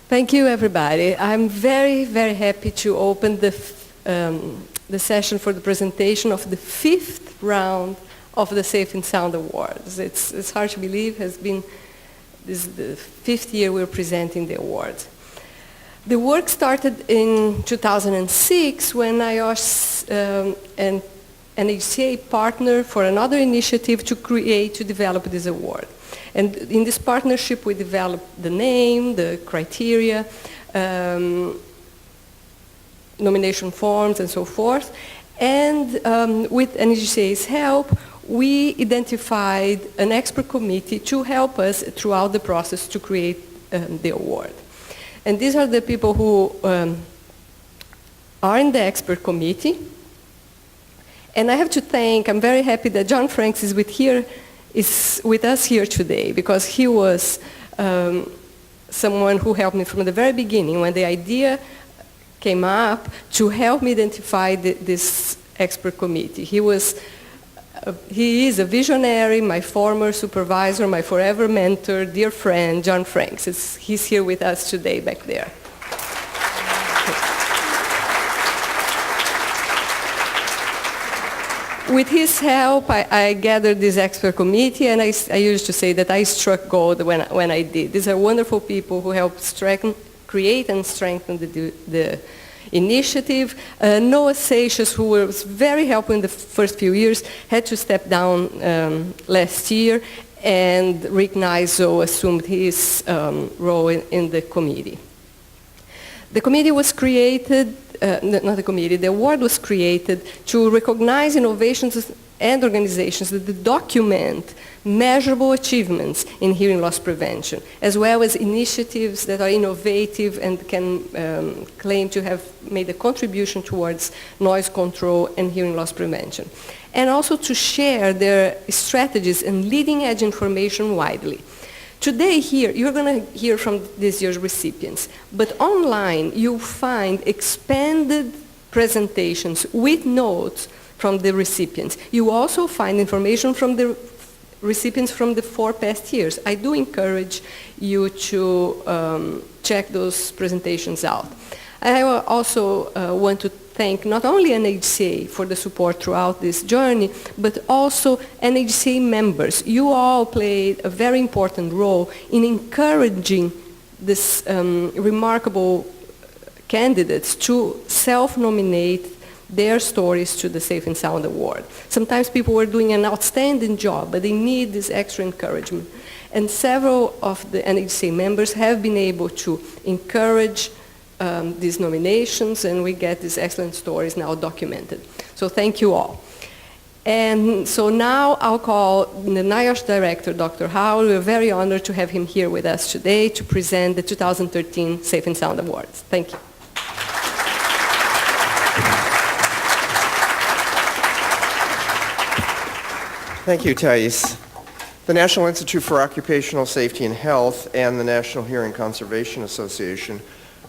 Thank you, everybody. I'm very, very happy to open the session for the presentation of the 5th round of the Safe and Sound Awards. It's hard to believe. This is the 5th year we're presenting the awards. The work started in 2006 when I was an HCA partner for another initiative to develop this award. And in this partnership, we developed the name, the criteria, nomination forms, and so forth. And with NHCA's help, we identified an expert committee to help us throughout the process to create the award. And these are the people who are in the expert committee. And I have to thank, I'm very happy that John Franks is with us here today, because he was someone who helped me from the very beginning when the idea came up to help me identify this expert committee. He is a visionary, my former supervisor, my forever mentor, dear friend, John Franks. He's here with us today back there. With his help, I gathered this expert committee, and I used to say that I struck gold when I did. These are wonderful people who helped create and strengthen the initiative. Noah Seixas, who was very helpful in the first few years, had to step down last year, and Rick Niso assumed his role in the committee. The committee was created, not the committee, the award was created to recognize innovations and organizations that document measurable achievements in hearing loss prevention, as well as initiatives that are innovative and can claim to have made a contribution towards noise control and hearing loss prevention. And also to share their strategies and leading edge information widely. Today here, you're going to hear from this year's recipients, but online you'll find expanded presentations with notes from the recipients. You also find information from the recipients from the 4 past years. I do encourage you to check those presentations out. I also want to thank not only NHCA for the support throughout this journey, but also NHCA members. You all played a very important role in encouraging this remarkable candidates to self-nominate their stories to the Safe and Sound Award. Sometimes people were doing an outstanding job, but they need this extra encouragement. And several of the NHCA members have been able to encourage these nominations, and we get these excellent stories now documented. So thank you all. And so now I'll call the NIOSH director, Dr. Howell. We're very honored to have him here with us today to present the 2013 Safe and Sound Awards. Thank you. Thank you, Thais. The National Institute for Occupational Safety and Health and the National Hearing Conservation Association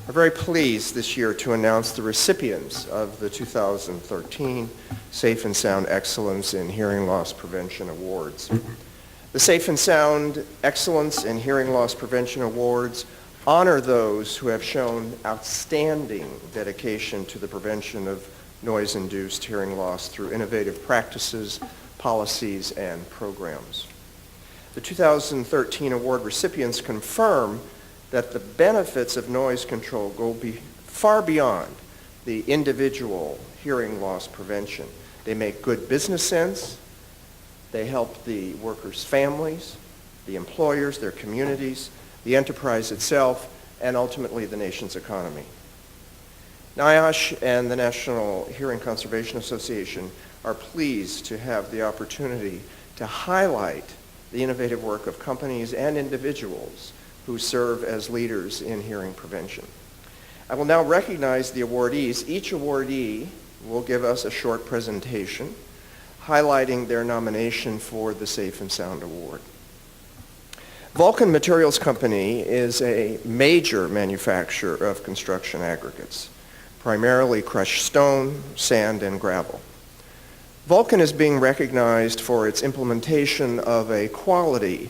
are very pleased this year to announce the recipients of the 2013 Safe and Sound Excellence in Hearing Loss Prevention Awards. The Safe and Sound Excellence in Hearing Loss Prevention Awards honor those who have shown outstanding dedication to the prevention of noise-induced hearing loss through innovative practices, policies, and programs. The 2013 award recipients confirm that the benefits of noise control go far beyond the individual hearing loss prevention. They make good business sense, they help the workers' families, the employers, their communities, the enterprise itself, and ultimately the nation's economy. NIOSH and the National Hearing Conservation Association are pleased to have the opportunity to highlight the innovative work of companies and individuals who serve as leaders in hearing prevention. I will now recognize the awardees. Each awardee will give us a short presentation highlighting their nomination for the Safe and Sound Award. Vulcan Materials Company is a major manufacturer of construction aggregates, primarily crushed stone, sand, and gravel. Vulcan is being recognized for its implementation of a quality,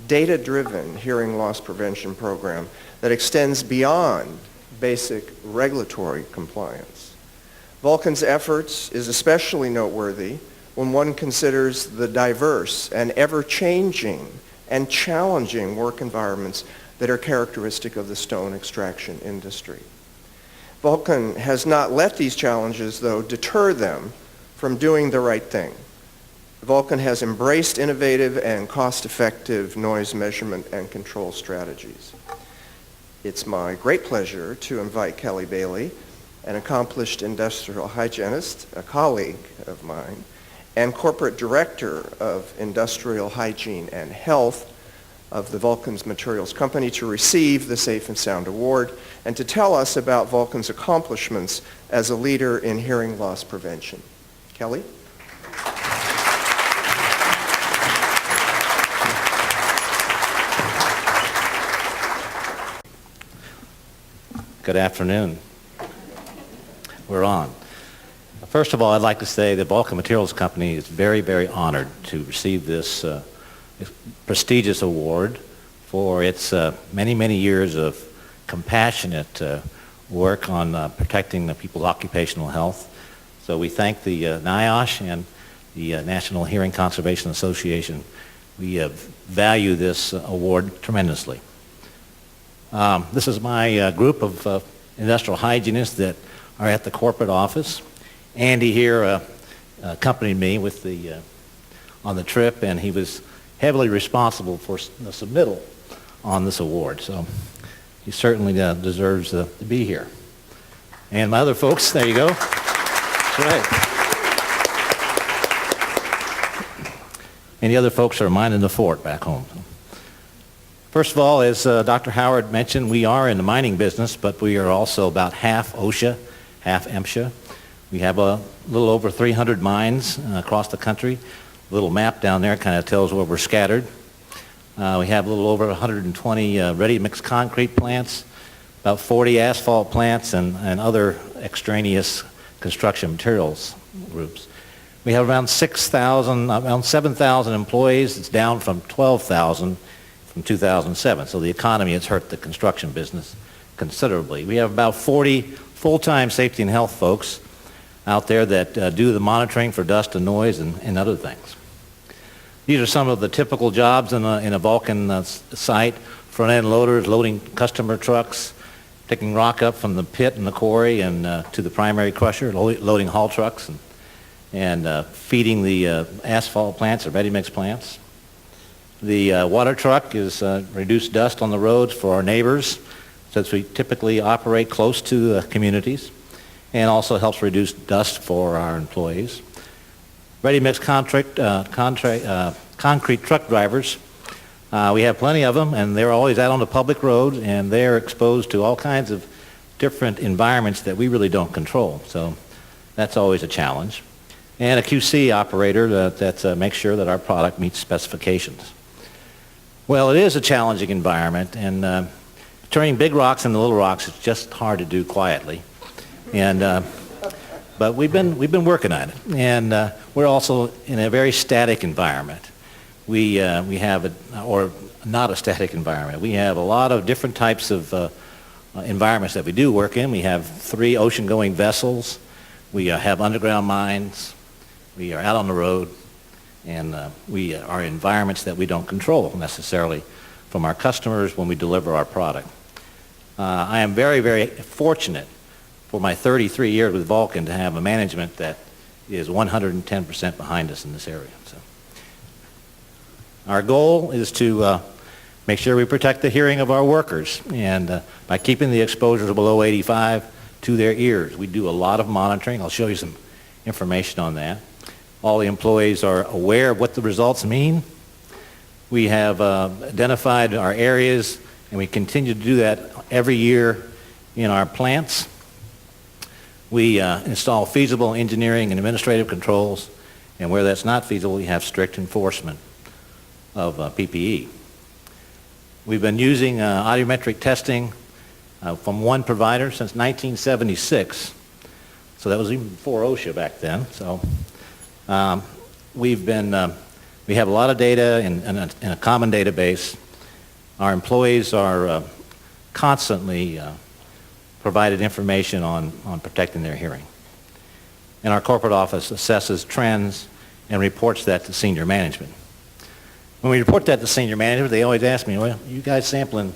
data-driven hearing loss prevention program that extends beyond basic regulatory compliance. Vulcan's efforts is especially noteworthy when one considers the diverse and ever-changing and challenging work environments that are characteristic of the stone extraction industry. Vulcan has not let these challenges, though, deter them from doing the right thing. Vulcan has embraced innovative and cost-effective noise measurement and control strategies. It's my great pleasure to invite Kelly Bailey, an accomplished industrial hygienist, a colleague of mine, and corporate director of industrial hygiene and health of the Vulcan Materials Company, to receive the Safe and Sound Award and to tell us about Vulcan's accomplishments as a leader in hearing loss prevention. Kelly? Good afternoon. We're on. First of all, I'd like to say that Vulcan Materials Company is very, very honored to receive this prestigious award for its many, many years of compassionate work on protecting the people's occupational health. So we thank the NIOSH and the National Hearing Conservation Association. We value this award tremendously. This is my group of industrial hygienists that are at the corporate office. Andy here accompanied me with on the trip, and he was heavily responsible for the submittal on this award. So he certainly deserves to be here. And my other folks, there you go. That's right. And the other folks are minding the fort back home. First of all, as Dr. Howard mentioned, we are in the mining business, but we are also about half OSHA, half MSHA. We have a little over 300 mines across the country. A little map down there kind of tells where we're scattered. We have a little over 120 ready-mix concrete plants, about 40 asphalt plants, and other extraneous construction materials groups. We have around 7,000 employees. It's down from 12,000 from 2007. So the economy has hurt the construction business considerably. We have about 40 full-time safety and health folks out there that do the monitoring for dust and noise and other things. These are some of the typical jobs in a Vulcan site. Front-end loaders loading customer trucks, picking rock up from the pit and the quarry and to the primary crusher, loading haul trucks and feeding the asphalt plants or ready-mix plants. The water truck is reduced dust on the roads for our neighbors, since we typically operate close to communities, and also helps reduce dust for our employees. Ready-mix concrete truck drivers, we have plenty of them, and they're always out on the public road, and they're exposed to all kinds of different environments that we really don't control. So that's always a challenge. And a QC operator that makes sure that our product meets specifications. Well, it is a challenging environment, and turning big rocks into little rocks is just hard to do quietly. And but we've been working on it, and we're also in a very static environment. We have or not a static environment. We have a lot of different types of environments that we do work in. We have 3 ocean-going vessels. We have underground mines. We are out on the road, and we are in environments that we don't control necessarily from our customers when we deliver our product. I am very, very fortunate for my 33 years with Vulcan to have a management that is 110% behind us in this area. So, our goal is to make sure we protect the hearing of our workers, and by keeping the exposures below 85 to their ears. We do a lot of monitoring. I'll show you some information on that. All the employees are aware of what the results mean. We have identified our areas, and we continue to do that every year in our plants. We install feasible engineering and administrative controls, and where that's not feasible, we have strict enforcement of PPE. We've been using audiometric testing from one provider since 1976, so that was even before OSHA back then. So we've been We have a lot of data in a common database. Our employees are constantly provided information on protecting their hearing. And our corporate office assesses trends and reports that to senior management. When we report that to senior management, they always ask me, well, you guys sampling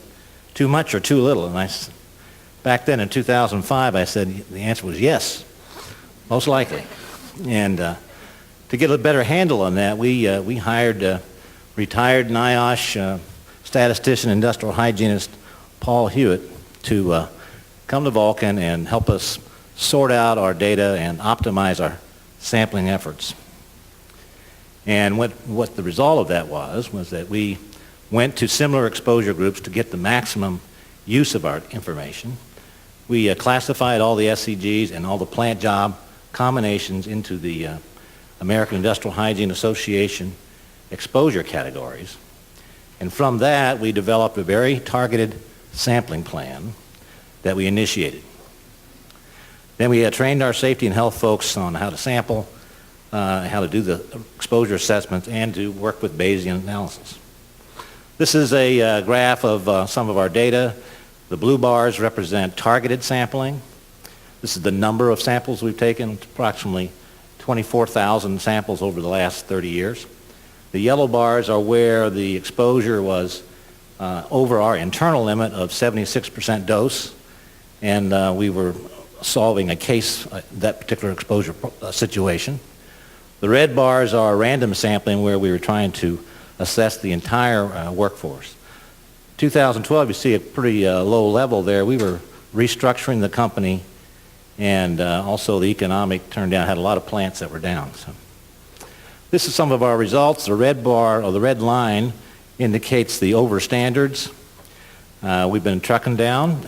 too much or too little? And back then in 2005, I said the answer was yes, most likely. And to get a better handle on that, we hired retired NIOSH statistician, industrial hygienist Paul Hewitt to come to Vulcan and help us sort out our data and optimize our sampling efforts. And what the result of that was that we went to similar exposure groups to get the maximum use of our information. We classified all the SCGs and all the plant job combinations into the American Industrial Hygiene Association exposure categories. And from that, we developed a very targeted sampling plan that we initiated. Then we trained our safety and health folks on how to sample, how to do the exposure assessments, and to work with Bayesian analysis. This is a graph of some of our data. The blue bars represent targeted sampling. This is the number of samples we've taken, approximately 24,000 samples over the last 30 years. The yellow bars are where the exposure was over our internal limit of 76% dose, and we were solving a case, that particular exposure situation. The red bars are random sampling where we were trying to assess the entire workforce. 2012, you see a pretty low level there. We were restructuring the company, and also the economic turned down, had a lot of plants that were down. So this is some of our results. The red bar, or the red line, indicates the over standards. We've been trucking down.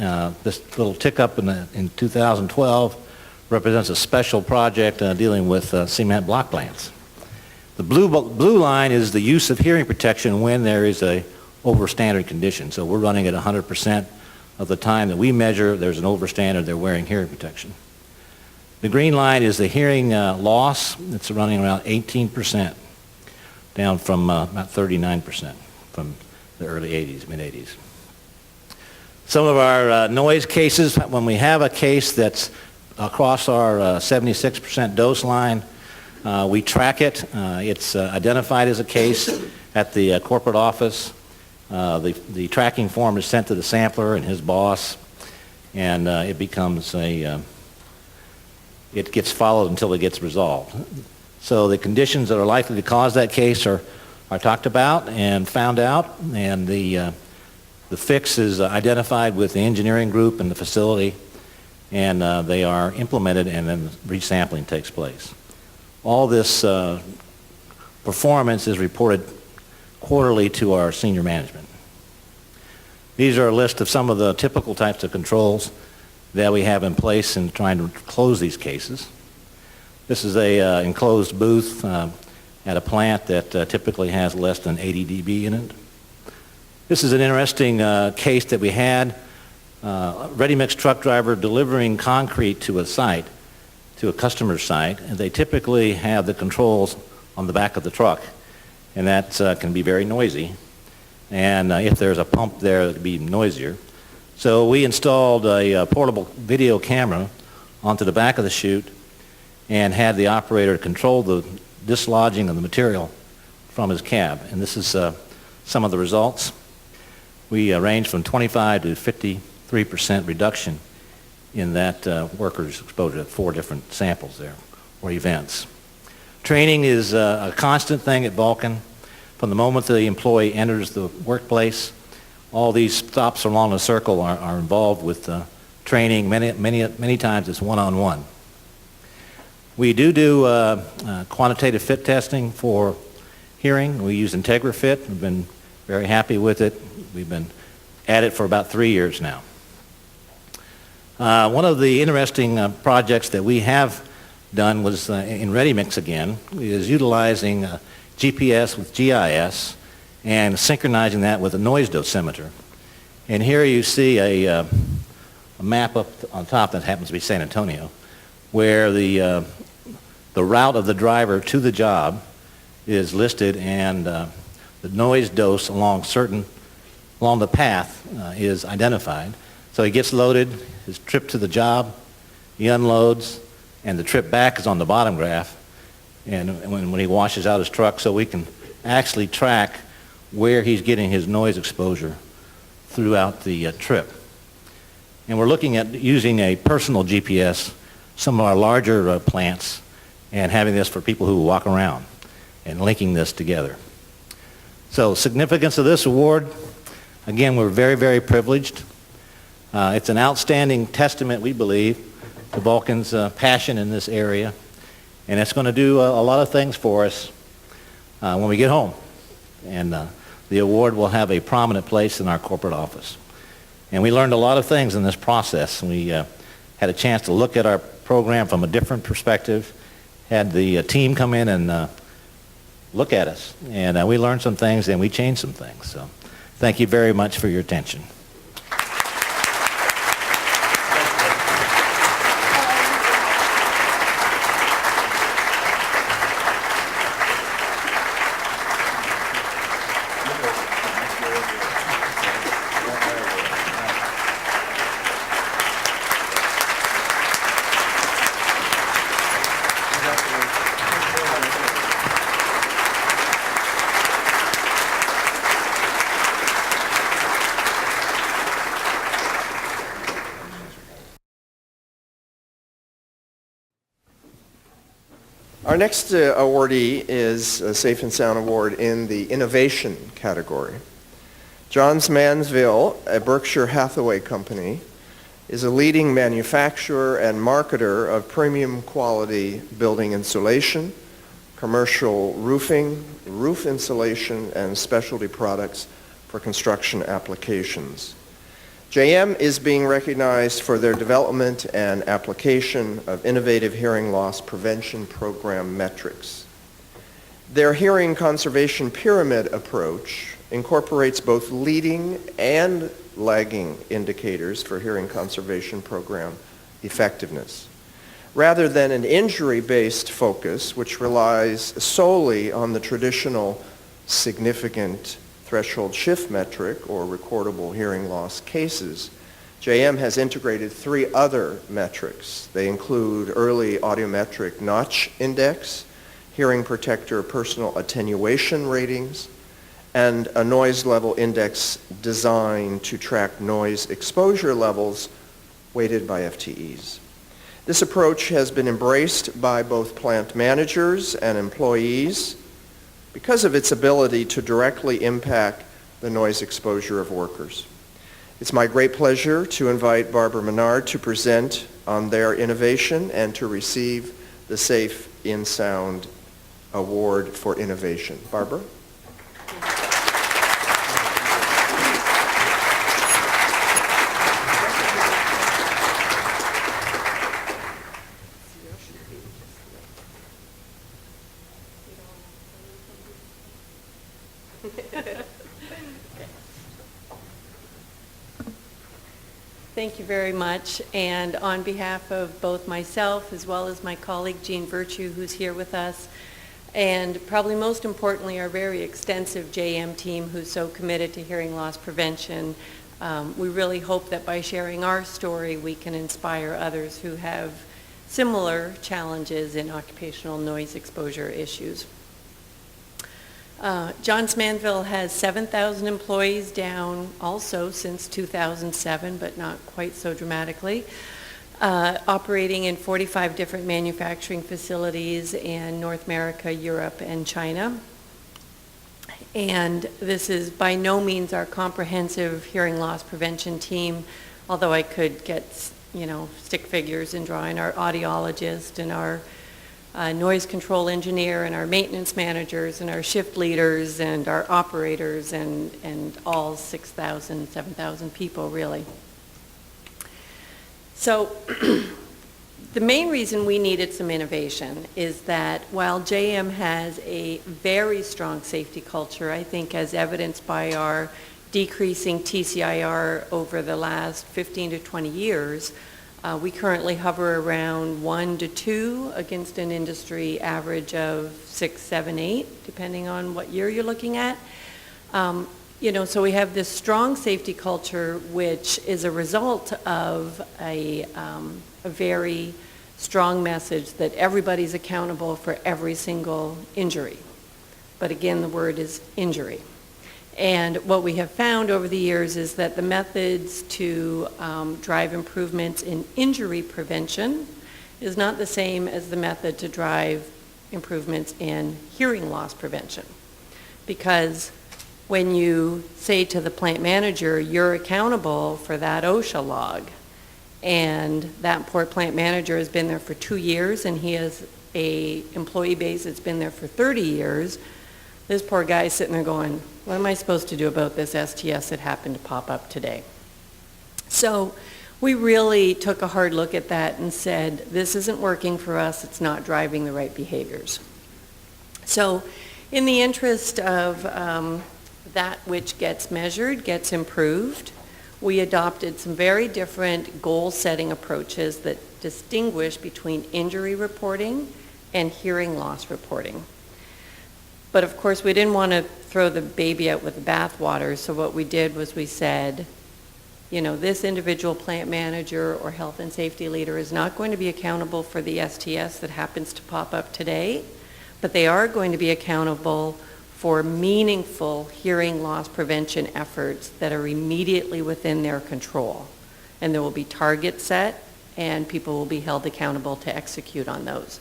This little tick up in 2012 represents a special project dealing with cement block plants. The blue line is the use of hearing protection when there is a overstandard condition. So we're running at 100% of the time that we measure there's an overstandard, they're wearing hearing protection. The green line is the hearing loss. It's running around 18%, down from about 39% from the early 80s, mid-80s. Some of our noise cases, when we have a case that's across our 76% dose line, we track it. It's identified as a case at the corporate office. The tracking form is sent to the sampler and his boss, and it becomes it gets followed until it gets resolved. So the conditions that are likely to cause that case are talked about and found out, and the fix is identified with the engineering group and the facility, and they are implemented, and then resampling takes place. All this performance is reported quarterly to our senior management. These are a list of some of the typical types of controls that we have in place in trying to close these cases. This is a enclosed booth at a plant that typically has less than 80 dB in it. This is an interesting case that we had. Ready-mix truck driver delivering concrete to a site, to a customer's site, and they typically have the controls on the back of the truck, and that can be very noisy. And if there's a pump there, it could be noisier. So we installed a portable video camera onto the back of the chute and had the operator control the dislodging of the material from his cab. And this is some of the results. We range from 25 to 53% reduction in that worker's exposure at 4 different samples there, or events. Training is a constant thing at Vulcan. From the moment the employee enters the workplace, all these stops along the circle are involved with training. Many times it's one-on-one. We do quantitative fit testing for hearing. We use IntegraFit. We've been very happy with it. We've been at it for about 3 years now. One of the interesting projects that we have done was in ready-mix again, is utilizing GPS with GIS and synchronizing that with a noise dosimeter. And here you see a map up on top that happens to be San Antonio, where the route of the driver to the job is listed, and the noise dose along the path is identified. So he gets loaded, his trip to the job, he unloads, and the trip back is on the bottom graph, and when he washes out his truck, so we can actually track where he's getting his noise exposure throughout the trip. And we're looking at using a personal GPS, some of our larger plants, and having this for people who walk around and linking this together. So significance of this award, again, we're very, very privileged. It's an outstanding testament, we believe, to Vulcan's passion in this area, and it's going to do a lot of things for us when we get home. And the award will have a prominent place in our corporate office. And we learned a lot of things in this process. We had a chance to look at our program from a different perspective, had the team come in and look at us. And we learned some things and we changed some things. So thank you very much for your attention. Our next awardee is a Safe and Sound Award in the Innovation category. Johns Manville, a Berkshire Hathaway company, is a leading manufacturer and marketer of premium quality building insulation, commercial roofing, roof insulation, and specialty products for construction applications. JM is being recognized for their development and application of innovative hearing loss prevention program metrics. Their hearing conservation pyramid approach incorporates both leading and lagging indicators for hearing conservation program effectiveness, rather than an injury-based focus which relies solely on the traditional significant threshold shift metric or recordable hearing loss cases. JM has integrated 3 other metrics. They include early audiometric notch index, hearing protector personal attenuation ratings, and a noise level index designed to track noise exposure levels weighted by FTEs. This approach has been embraced by both plant managers and employees because of its ability to directly impact the noise exposure of workers. It's my great pleasure to invite Barbara Menard to present on their innovation and to receive the Safe in Sound Award for Innovation. Barbara? Thank you very much, and on behalf of both myself as well as my colleague Jean Virtue, who's here with us, and probably most importantly our very extensive JM team who's so committed to hearing loss prevention, we really hope that by sharing our story we can inspire others who have similar challenges in occupational noise exposure issues. Johns Manville has 7,000 employees down also since 2007, but not quite so dramatically, operating in 45 different manufacturing facilities in North America, Europe, and China. And this is by no means our comprehensive hearing loss prevention team, although I could get, stick figures and draw in our audiologist and our noise control engineer and our maintenance managers and our shift leaders and our operators and all 6,000, 7,000 people really. So the main reason we needed some innovation is that while JM has a very strong safety culture, I think as evidenced by our decreasing TCIR over the last 15 to 20 years, We currently hover around 1 to 2 against an industry average of 6, 7, 8, depending on what year you're looking at. So we have this strong safety culture, which is a result of a very strong message that everybody's accountable for every single injury. But again, the word is injury. And what we have found over the years is that the methods to drive improvements in injury prevention is not the same as the method to drive improvements in hearing loss prevention. Because when you say to the plant manager, you're accountable for that OSHA log, and that poor plant manager has been there for 2 years and he has a employee base that's been there for 30 years, this poor guy is sitting there going, what am I supposed to do about this STS that happened to pop up today? So we really took a hard look at that and said, this isn't working for us, it's not driving the right behaviors. So in the interest of that which gets measured gets improved, we adopted some very different goal-setting approaches that distinguish between injury reporting and hearing loss reporting. But of course, we didn't want to throw the baby out with the bathwater, so what we did was we said, this individual plant manager or health and safety leader is not going to be accountable for the STS that happens to pop up today, but they are going to be accountable for meaningful hearing loss prevention efforts that are immediately within their control. And there will be targets set, and people will be held accountable to execute on those.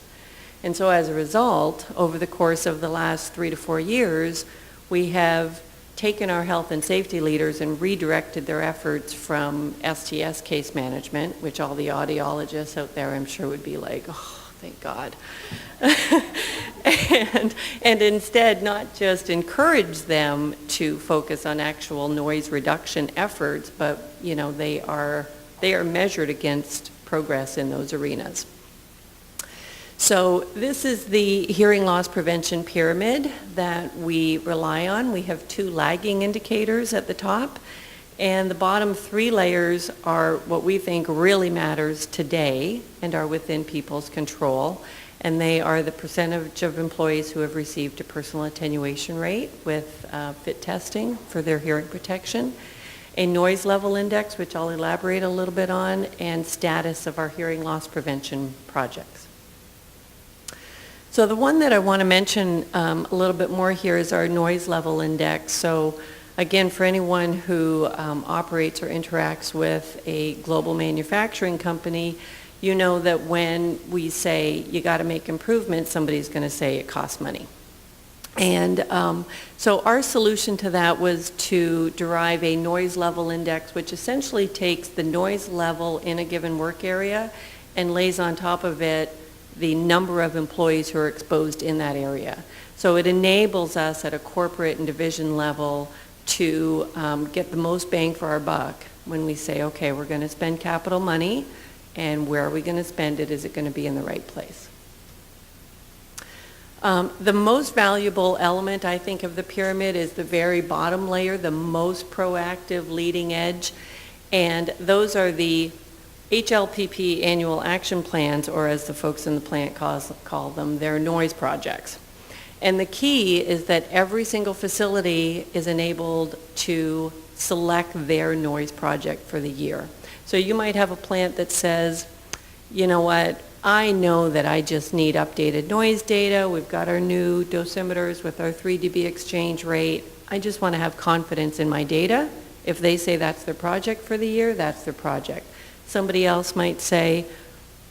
And so as a result, over the course of the last 3 to 4 years, we have taken our health and safety leaders and redirected their efforts from STS case management, which all the audiologists out there I'm sure would be like, oh, thank God. and instead not just encourage them to focus on actual noise reduction efforts, but they are measured against progress in those arenas. So this is the hearing loss prevention pyramid that we rely on. We have 2 lagging indicators at the top, and the bottom 3 layers are what we think really matters today and are within people's control. And they are the percentage of employees who have received a personal attenuation rate with fit testing for their hearing protection, a noise level index, which I'll elaborate a little bit on, and status of our hearing loss prevention projects. So the one that I want to mention a little bit more here is our noise level index. So again, for anyone who operates or interacts with a global manufacturing company, you know that when we say you got to make improvements, somebody's going to say it costs money. And so our solution to that was to derive a noise level index, which essentially takes the noise level in a given work area and lays on top of it the number of employees who are exposed in that area. So it enables us at a corporate and division level to get the most bang for our buck when we say, okay, we're going to spend capital money, and where are we going to spend it? Is it going to be in the right place? The most valuable element, I think, of the pyramid is the very bottom layer, the most proactive leading edge, and those are the HLPP annual action plans, or as the folks in the plant call them, they're noise projects. And the key is that every single facility is enabled to select their noise project for the year. So you might have a plant that says, you know what, I know that I just need updated noise data. We've got our new dosimeters with our 3 dB exchange rate. I just want to have confidence in my data. If they say that's their project for the year, that's their project. Somebody else might say,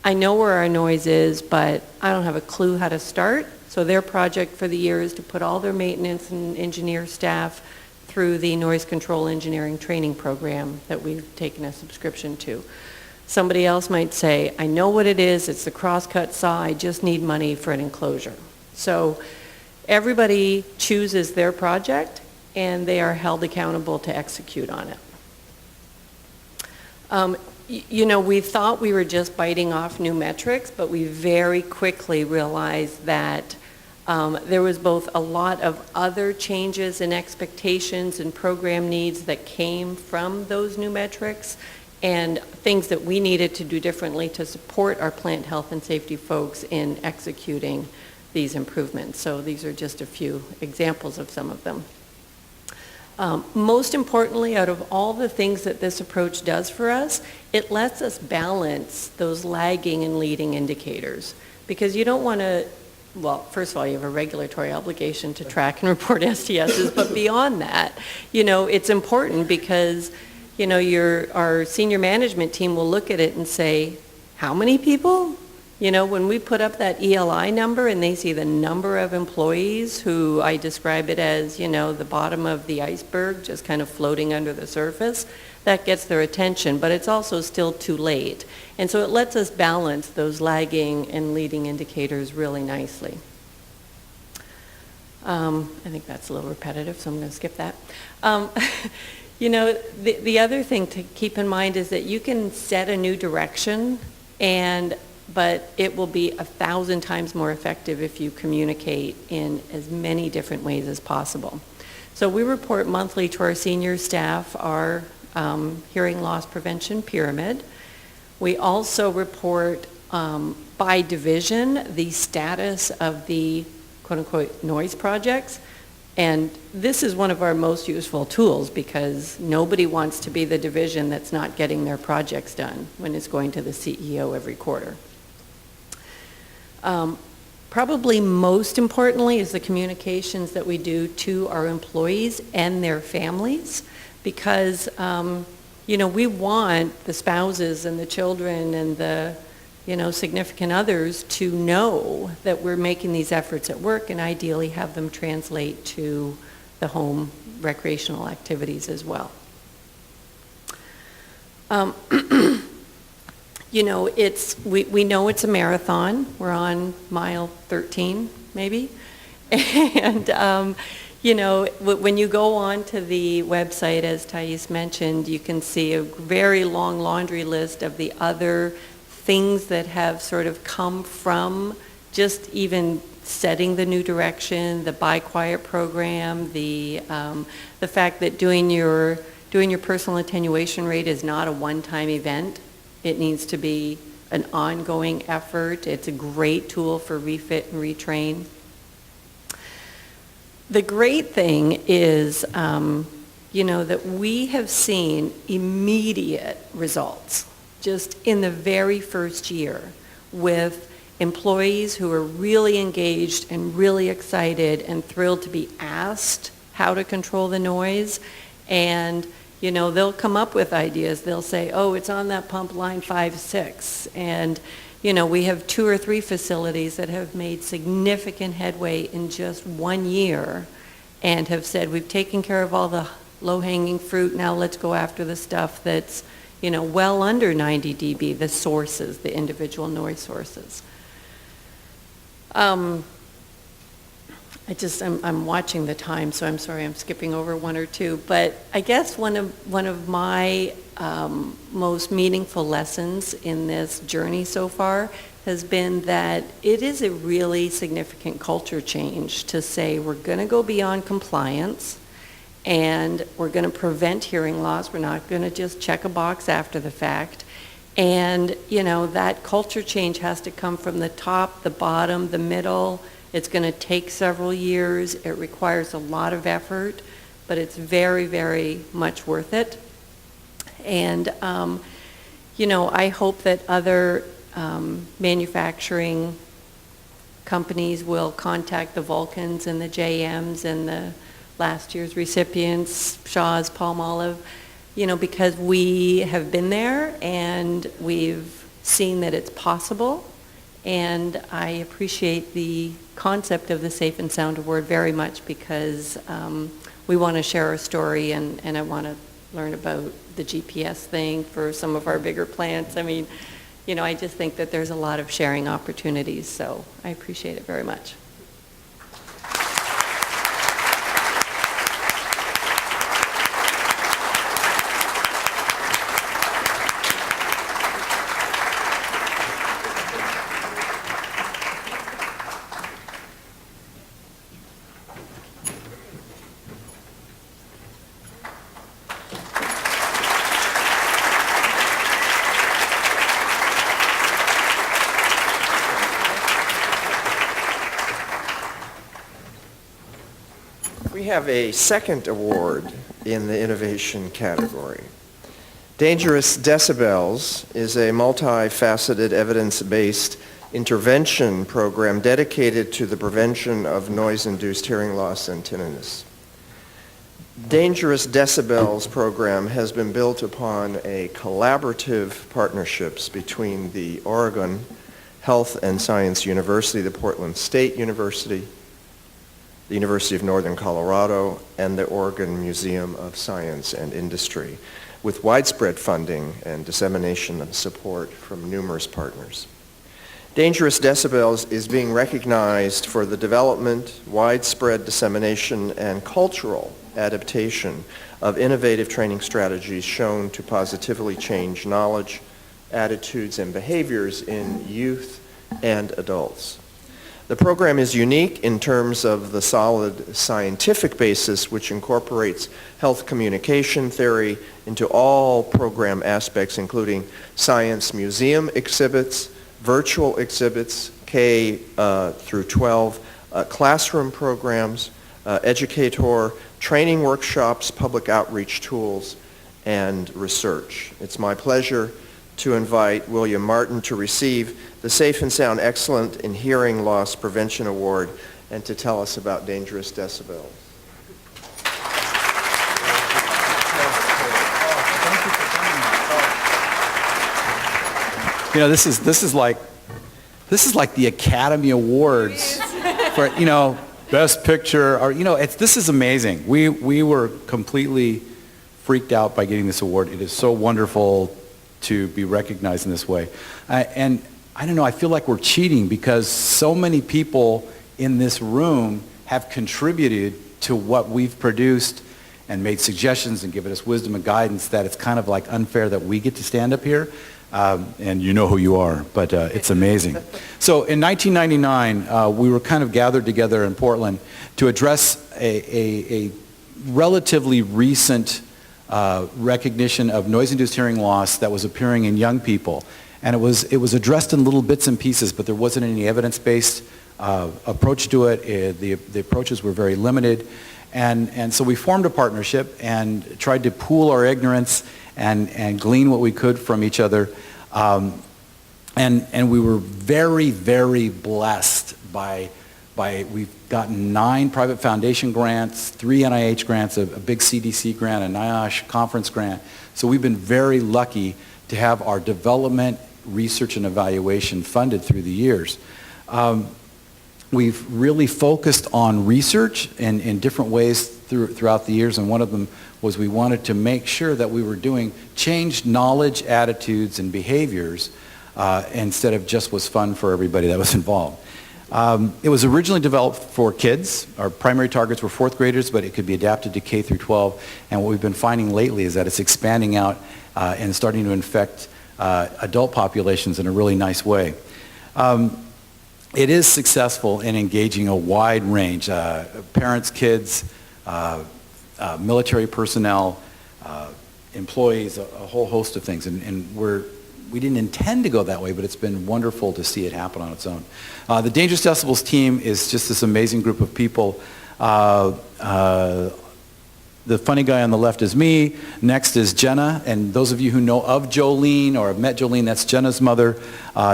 I know where our noise is, but I don't have a clue how to start. So their project for the year is to put all their maintenance and engineer staff through the noise control engineering training program that we've taken a subscription to. Somebody else might say, I know what it is, it's the crosscut saw, I just need money for an enclosure. So everybody chooses their project and they are held accountable to execute on it. We thought we were just biting off new metrics, but we very quickly realized that there was both a lot of other changes in expectations and program needs that came from those new metrics, and things that we needed to do differently to support our plant health and safety folks in executing these improvements. So these are just a few examples of some of them. Most importantly, out of all the things that this approach does for us, it lets us balance those lagging and leading indicators. Because you don't want to, well, first of all, you have a regulatory obligation to track and report STSs, but beyond that, it's important because, our senior management team will look at it and say, how many people? When we put up that ELI number and they see the number of employees who I describe it as, the bottom of the iceberg just kind of floating under the surface, that gets their attention, but it's also still too late. And so it lets us balance those lagging and leading indicators really nicely. I think that's a little repetitive, so I'm going to skip that. The other thing to keep in mind is that you can set a new direction, but it will be 1,000 times more effective if you communicate in as many different ways as possible. So we report monthly to our senior staff our hearing loss prevention pyramid. We also report by division the status of the quote-unquote noise projects. And this is one of our most useful tools because nobody wants to be the division that's not getting their projects done when it's going to the CEO every quarter. Probably most importantly is the communications that we do to our employees and their families because, we want the spouses and the children and the, significant others to know that we're making these efforts at work and ideally have them translate to the home recreational activities as well. We know it's a marathon. We're on mile 13, maybe. And, when you go on to the website, as Thais mentioned, you can see a very long laundry list of the other things that have sort of come from just even setting the new direction, the Buy Quiet program, the fact that doing your personal attenuation rate is not a one-time event. It needs to be an ongoing effort. It's a great tool for refit and retrain. The great thing is, that we have seen immediate results just in the very first year with employees who are really engaged and really excited and thrilled to be asked how to control the noise. And they'll come up with ideas. They'll say, oh, it's on that pump line 5-6. And, we have 2 or 3 facilities that have made significant headway in just 1 year and have said, we've taken care of all the low-hanging fruit. Now let's go after the stuff that's, well under 90 dB, the sources, the individual noise sources. I'm watching the time, so I'm sorry I'm skipping over 1 or 2. But I guess one of my most meaningful lessons in this journey so far has been that it is a really significant culture change to say we're going to go beyond compliance and we're going to prevent hearing loss. We're not going to just check a box after the fact. And, that culture change has to come from the top, the bottom, the middle. It's going to take several years. It requires a lot of effort, but it's very, very much worth it. And, I hope that other manufacturing companies will contact the Vulcans and the JMs and the last year's recipients, Shaw's, Palmolive, because we have been there and we've seen that it's possible. And I appreciate the concept of the Safe and Sound Award very much because we want to share our story and I want to learn about the GPS thing for some of our bigger plants. I mean, I just think that there's a lot of sharing opportunities, so I appreciate it very much. We have a second award in the innovation category. Dangerous Decibels is a multifaceted, evidence-based intervention program dedicated to the prevention of noise-induced hearing loss and tinnitus. Dangerous Decibels program has been built upon a collaborative partnerships between the Oregon Health and Science University, the Portland State University, the University of Northern Colorado, and the Oregon Museum of Science and Industry, with widespread funding and dissemination and support from numerous partners. Dangerous Decibels is being recognized for the development, widespread dissemination, and cultural adaptation of innovative training strategies shown to positively change knowledge, attitudes, and behaviors in youth and adults. The program is unique in terms of the solid scientific basis which incorporates health communication theory into all program aspects, including science museum exhibits, virtual exhibits, K through 12, classroom programs, educator, training workshops, public outreach tools, and research. It's my pleasure to invite William Martin to receive the Safe and Sound Excellent in Hearing Loss Prevention Award and to tell us about Dangerous Decibels. You know, this is like the Academy Awards for, you know, Best Picture, or, you know, this is amazing. We were completely freaked out by getting this award. It is so wonderful to be recognized in this way. And I don't know, I feel like we're cheating because so many people in this room have contributed to what we've produced and made suggestions and given us wisdom and guidance that it's kind of like unfair that we get to stand up here. And you know who you are, but it's amazing. So in 1999, we were kind of gathered together in Portland to address a relatively recent recognition of noise-induced hearing loss that was appearing in young people. And it was addressed in little bits and pieces, but there wasn't any evidence-based approach to it. The approaches were very limited. And so we formed a partnership and tried to pool our ignorance and glean what we could from each other. And we were very, very blessed by we've gotten 9 private foundation grants, 3 NIH grants, a big CDC grant, a NIOSH conference grant. So we've been very lucky to have our development, research, and evaluation funded through the years. We've really focused on research in different ways throughout the years, and one of them was we wanted to make sure that we were doing changed knowledge, attitudes, and behaviors instead of just was fun for everybody that was involved. It was originally developed for kids. Our primary targets were 4th graders, but it could be adapted to K through 12. And what we've been finding lately is that it's expanding out and starting to infect adult populations in a really nice way. It is successful in engaging a wide range, parents, kids, military personnel, employees, a whole host of things. And we didn't intend to go that way, but it's been wonderful to see it happen on its own. The Dangerous Decibels team is just this amazing group of people. The funny guy on the left is me. Next is Jenna, and those of you who know of Jolene or have met Jolene, that's Jenna's mother.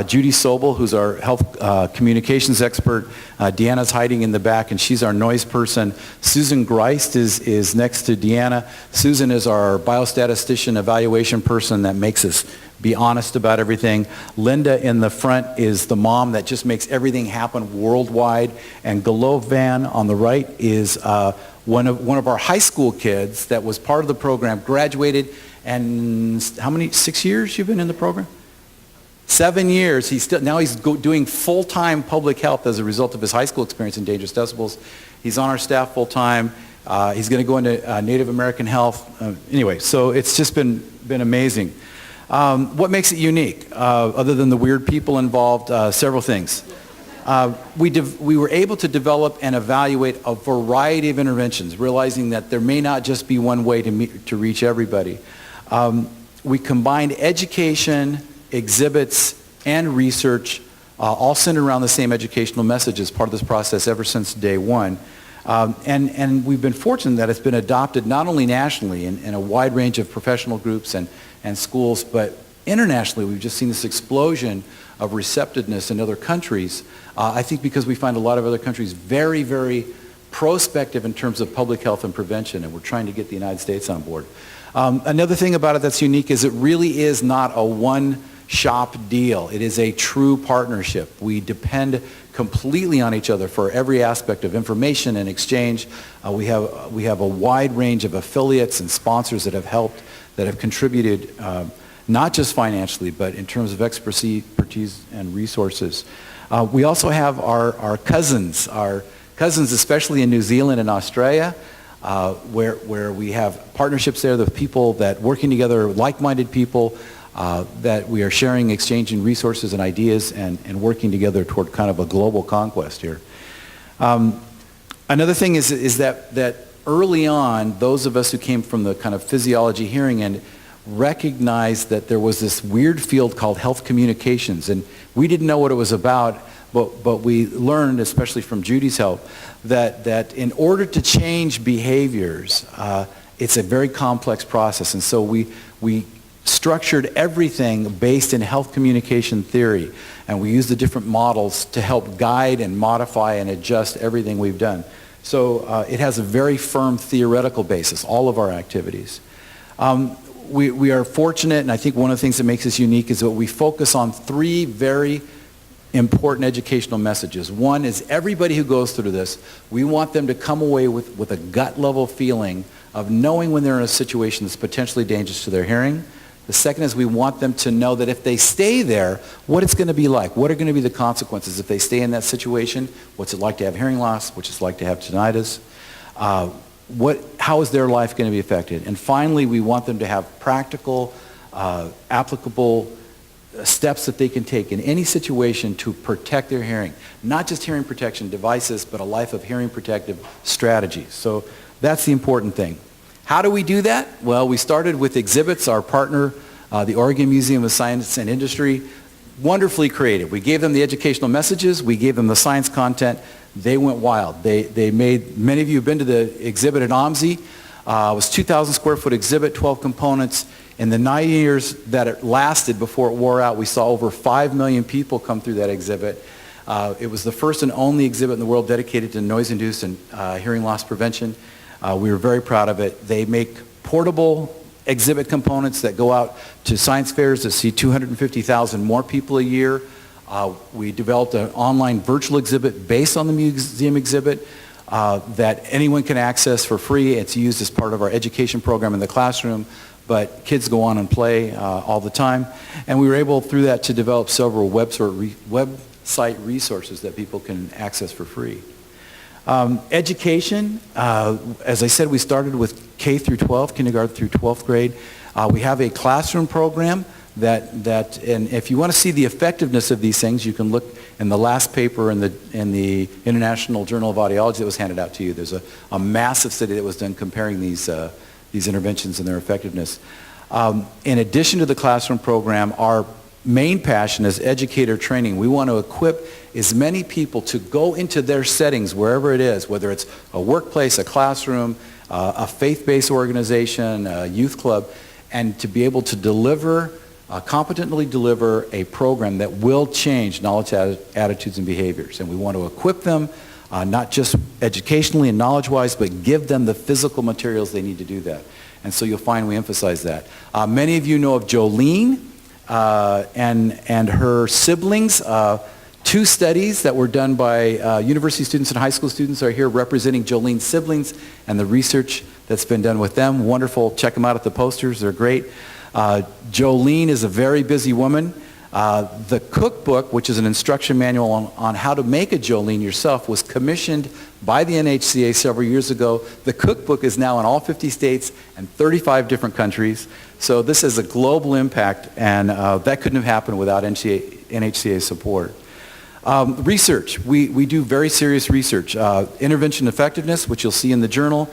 Judy Sobel, who's our health communications expert. Deanna's hiding in the back, and she's our noise person. Susan Greist is next to Deanna. Susan is our biostatistician evaluation person that makes us be honest about everything. Linda in the front is the mom that just makes everything happen worldwide. And Galovan on the right is one of our high school kids that was part of the program, graduated, and how many, 6 years you've been in the program? 7 years. He's doing full-time public health as a result of his high school experience in Dangerous Decibels. He's on our staff full-time. He's going to go into Native American health. Anyway, so it's just been amazing. What makes it unique, other than the weird people involved? Several things. We were able to develop and evaluate a variety of interventions, realizing that there may not just be one way to reach everybody. We combined education, exhibits, and research, all centered around the same educational message as part of this process ever since day one. And we've been fortunate that it's been adopted not only nationally in a wide range of professional groups and schools, but internationally we've just seen this explosion of receptiveness in other countries. I think because we find a lot of other countries very, very prospective in terms of public health and prevention, and we're trying to get the United States on board. Another thing about it that's unique is it really is not a one-shop deal. It is a true partnership. We depend completely on each other for every aspect of information and exchange. We have a wide range of affiliates and sponsors that have helped, that have contributed not just financially, but in terms of expertise and resources. We also have our cousins especially in New Zealand and Australia, where we have partnerships there with people that working together, like-minded people, that we are sharing, exchanging resources and ideas and working together toward kind of a global conquest here. Another thing is that early on, those of us who came from the kind of physiology hearing end recognized that there was this weird field called health communications, and we didn't know what it was about, but we learned, especially from Judy's help, that in order to change behaviors, it's a very complex process, and so we structured everything based in health communication theory, and we used the different models to help guide and modify and adjust everything we've done. So it has a very firm theoretical basis, all of our activities. We are fortunate, and I think one of the things that makes us unique is that we focus on three very important educational messages. One is everybody who goes through this, we want them to come away with a gut level feeling of knowing when they're in a situation that's potentially dangerous to their hearing. The second is we want them to know that if they stay there, what it's going to be like. What are going to be the consequences if they stay in that situation? What's it like to have hearing loss? What's it like to have tinnitus? How is their life going to be affected? And finally, we want them to have practical, applicable steps that they can take in any situation to protect their hearing. Not just hearing protection devices, but a life of hearing protective strategies. So that's the important thing. How do we do that? Well, we started with exhibits. Our partner, the Oregon Museum of Science and Industry, wonderfully creative. We gave them the educational messages. We gave them the science content. They went wild. They made, many of you have been to the exhibit at OMSI. It was 2,000 square foot exhibit, 12 components. In the 9 years that it lasted before it wore out, we saw over 5 million people come through that exhibit. It was the first and only exhibit in the world dedicated to noise-induced and hearing loss prevention. We were very proud of it. They make portable exhibit components that go out to science fairs to see 250,000 more people a year. We developed an online virtual exhibit based on the museum exhibit that anyone can access for free. It's used as part of our education program in the classroom, but kids go on and play all the time. And we were able through that to develop several website resources that people can access for free. Education, as I said, we started with K through 12, kindergarten through 12th grade. We have a classroom program and if you want to see the effectiveness of these things, you can look in the last paper in the International Journal of Audiology that was handed out to you. There's a massive study that was done comparing these interventions and their effectiveness. In addition to the classroom program, our main passion is educator training. We want to equip as many people to go into their settings, wherever it is, whether it's a workplace, a classroom, a faith-based organization, a youth club, and to be able to competently deliver a program that will change knowledge, attitudes, and behaviors. And we want to equip them, not just educationally and knowledge-wise, but give them the physical materials they need to do that. And so you'll find we emphasize that. Many of you know of Jolene and her siblings. 2 studies that were done by university students and high school students are here representing Jolene's siblings and the research that's been done with them. Wonderful. Check them out at the posters. They're great. Jolene is a very busy woman. The cookbook, which is an instruction manual on how to make a Jolene yourself, was commissioned by the NHCA several years ago. The cookbook is now in all 50 states and 35 different countries. So this has a global impact, and that couldn't have happened without NHCA support. Research. We do very serious research. Intervention effectiveness, which you'll see in the journal.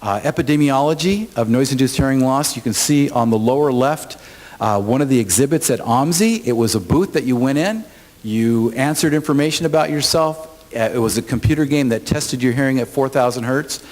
Epidemiology of noise-induced hearing loss. You can see on the lower left one of the exhibits at OMSI. It was a booth that you went in. You answered information about yourself. It was a computer game that tested your hearing at 4,000 hertz.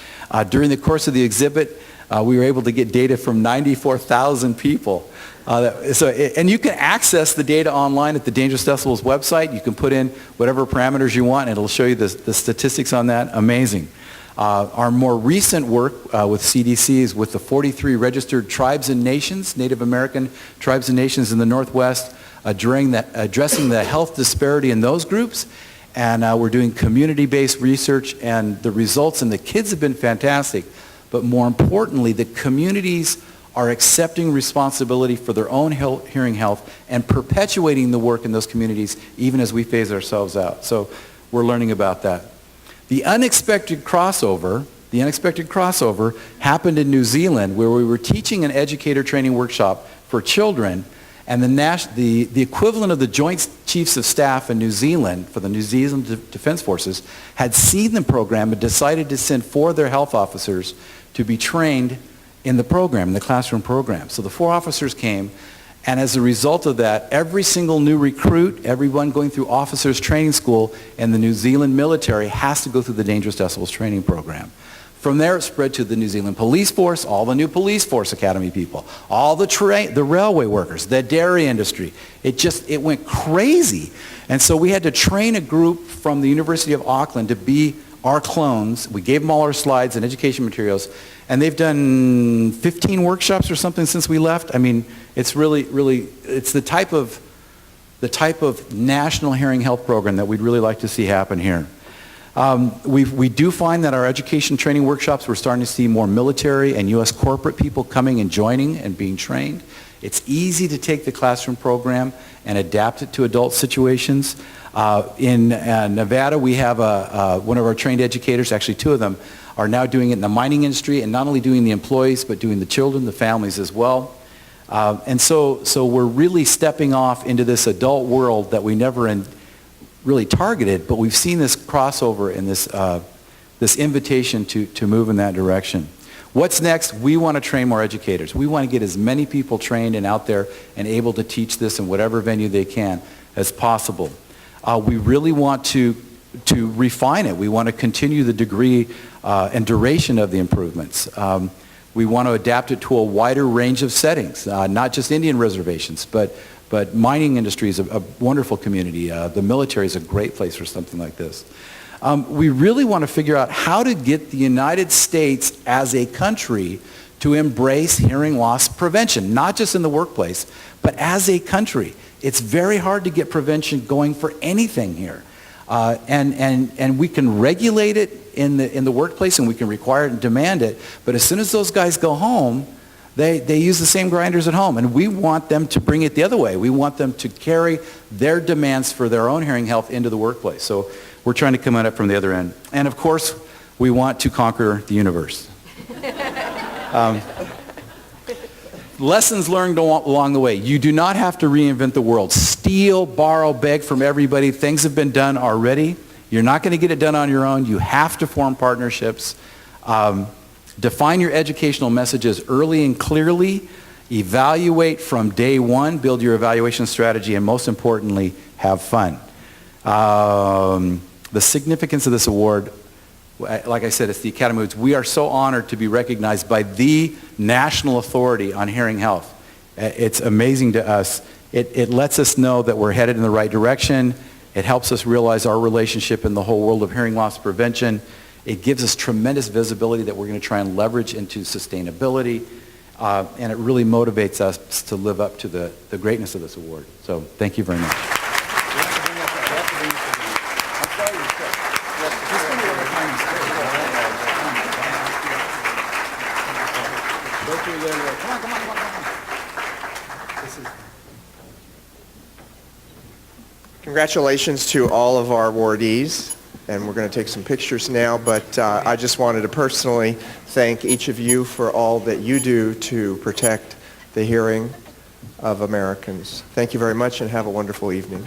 During the course of the exhibit, we were able to get data from 94,000 people. And you can access the data online at the Dangerous Decibels website. You can put in whatever parameters you want, and it'll show you the statistics on that. Amazing. Our more recent work with CDC is with the 43 registered tribes and nations, Native American tribes and nations in the Northwest, addressing the health disparity in those groups. And we're doing community-based research, and the results and the kids have been fantastic. But more importantly, the communities are accepting responsibility for their own hearing health and perpetuating the work in those communities even as we phase ourselves out. So we're learning about that. The unexpected crossover happened in New Zealand, where we were teaching an educator training workshop for children, and the equivalent of the Joint Chiefs of Staff in New Zealand for the New Zealand Defense Forces had seen the program and decided to send 4 of their health officers to be trained in the program, in the classroom program. So the 4 officers came, and as a result of that, every single new recruit, everyone going through officers training school in the New Zealand military has to go through the Dangerous Decibels training program. From there, it spread to the New Zealand Police Force, all the new Police Force Academy people, all the railway workers, the dairy industry. It went crazy. And so we had to train a group from the University of Auckland to be our clones. We gave them all our slides and education materials, and they've done 15 workshops or something since we left. I mean, it's really, it's the type of national hearing health program that we'd really like to see happen here. We do find that our education training workshops, we're starting to see more military and U.S. corporate people coming and joining and being trained. It's easy to take the classroom program and adapt it to adult situations. In Nevada, we have one of our trained educators, actually 2 of them, are now doing it in the mining industry, and not only doing the employees, but doing the children, the families as well. And so we're really stepping off into this adult world that we never really targeted, but we've seen this crossover and this invitation to move in that direction. What's next? We want to train more educators. We want to get as many people trained and out there and able to teach this in whatever venue they can as possible. We really want to refine it. We want to continue the degree and duration of the improvements. We want to adapt it to a wider range of settings, not just Indian reservations, but mining industry is a wonderful community. The military is a great place for something like this. We really want to figure out how to get the United States as a country to embrace hearing loss prevention, not just in the workplace, but as a country. It's very hard to get prevention going for anything here. And we can regulate it in the workplace, and we can require it and demand it, but as soon as those guys go home, they use the same grinders at home, and we want them to bring it the other way. We want them to carry their demands for their own hearing health into the workplace. So we're trying to come at it from the other end. And of course, we want to conquer the universe. Lessons learned along the way. You do not have to reinvent the world. Steal, borrow, beg from everybody. Things have been done already. You're not going to get it done on your own. You have to form partnerships. Define your educational messages early and clearly. Evaluate from day one. Build your evaluation strategy. And most importantly, have fun. The significance of this award, like I said, it's the Academy Awards. We are so honored to be recognized by the national authority on hearing health. It's amazing to us. It lets us know that we're headed in the right direction. It helps us realize our relationship in the whole world of hearing loss prevention. It gives us tremendous visibility that we're going to try and leverage into sustainability. And it really motivates us to live up to the greatness of this award. So thank you very much. Congratulations to all of our awardees, and we're going to take some pictures now, but I just wanted to personally thank each of you for all that you do to protect the hearing of Americans. Thank you very much, and have a wonderful evening.